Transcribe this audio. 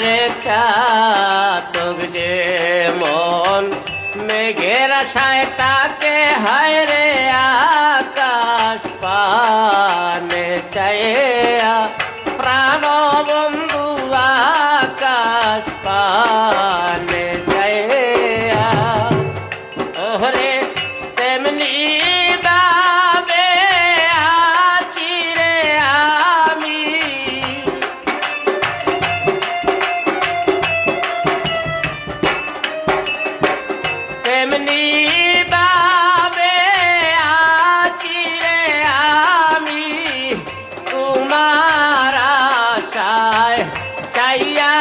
রেখা তোক যে মন মেঘের আশায় তাকে হায় রে আকাশ পানে চাইয়া প্রাণ বন্ধু আকাশ পানে চাইয়া ওরে তেমনি ভাবে আছি রে আমি তেমনি ভাবে আছি রে আমি তোমার আশায় চাইয়া